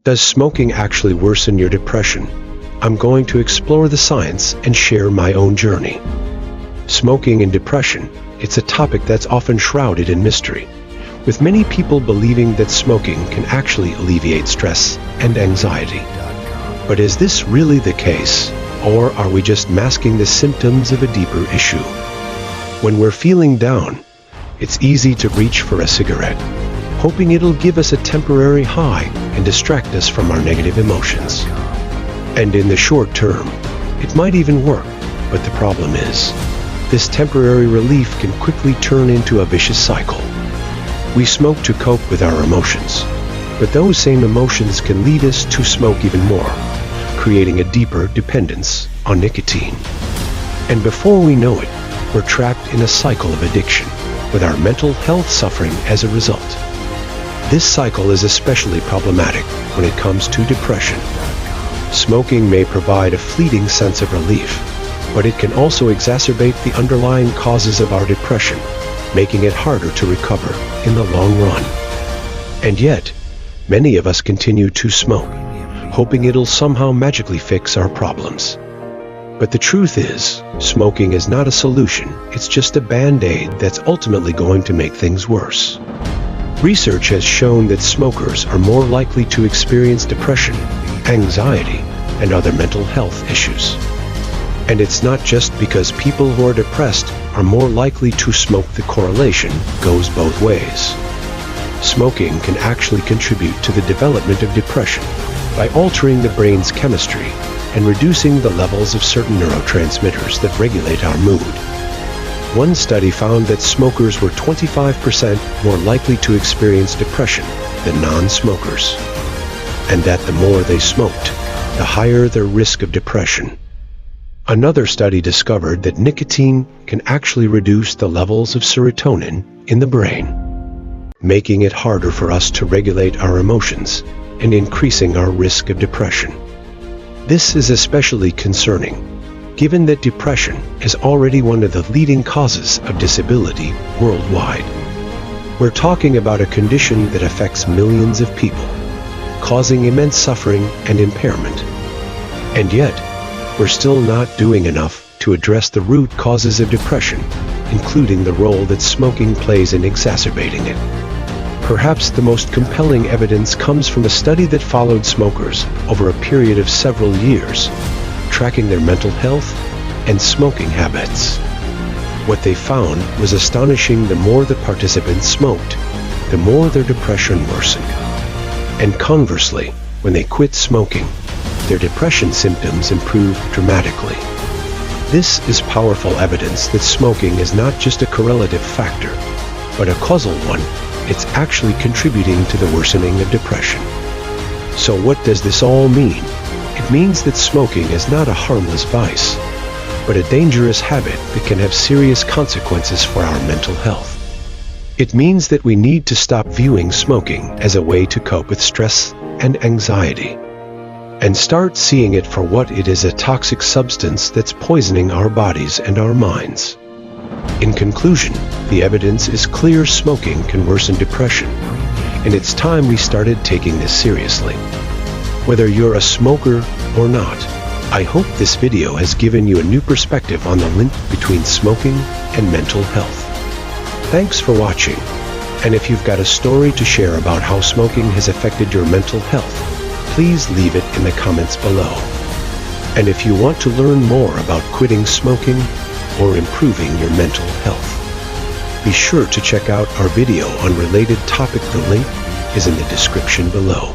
Does smoking actually worsen your depression? I'm going to explore the science and share my own journey. Smoking and depression, it's a topic that's often shrouded in mystery, with many people believing that smoking can actually alleviate stress and anxiety. But is this really the case, or are we just masking the symptoms of a deeper issue? When we're feeling down, it's easy to reach for a cigarette, hoping it'll give us a temporary high and distract us from our negative emotions. And in the short term, it might even work, but the problem is, this temporary relief can quickly turn into a vicious cycle. We smoke to cope with our emotions, but those same emotions can lead us to smoke even more, creating a deeper dependence on nicotine. And before we know it, we're trapped in a cycle of addiction, with our mental health suffering as a result. This cycle is especially problematic when it comes to depression. Smoking may provide a fleeting sense of relief, but it can also exacerbate the underlying causes of our depression, making it harder to recover in the long run. And yet, many of us continue to smoke, hoping it'll somehow magically fix our problems. But the truth is, smoking is not a solution, it's just a band-aid that's ultimately going to make things worse. Research has shown that smokers are more likely to experience depression, anxiety, and other mental health issues. And it's not just because people who are depressed are more likely to smoke. The correlation goes both ways. Smoking can actually contribute to the development of depression by altering the brain's chemistry and reducing the levels of certain neurotransmitters that regulate our mood. One study found that smokers were 25% more likely to experience depression than non-smokers, and that the more they smoked, the higher their risk of depression. Another study discovered that nicotine can actually reduce the levels of serotonin in the brain, making it harder for us to regulate our emotions and increasing our risk of depression. This is especially concerning, given that depression is already one of the leading causes of disability worldwide. We're talking about a condition that affects millions of people, causing immense suffering and impairment. And yet, we're still not doing enough to address the root causes of depression, including the role that smoking plays in exacerbating it. Perhaps the most compelling evidence comes from a study that followed smokers over a period of several years, tracking their mental health and smoking habits. What they found was astonishing. The more the participants smoked, the more their depression worsened. And conversely, when they quit smoking, their depression symptoms improved dramatically. This is powerful evidence that smoking is not just a correlative factor, but a causal one. It's actually contributing to the worsening of depression. So what does this all mean? It means that smoking is not a harmless vice, but a dangerous habit that can have serious consequences for our mental health. It means that we need to stop viewing smoking as a way to cope with stress and anxiety, and start seeing it for what it is: a toxic substance that's poisoning our bodies and our minds. In conclusion, the evidence is clear: smoking can worsen depression, and it's time we started taking this seriously. Whether you're a smoker or not, I hope this video has given you a new perspective on the link between smoking and mental health. Thanks for watching, and if you've got a story to share about how smoking has affected your mental health, please leave it in the comments below. And if you want to learn more about quitting smoking or improving your mental health, be sure to check out our video on related topic. The link is in the description below.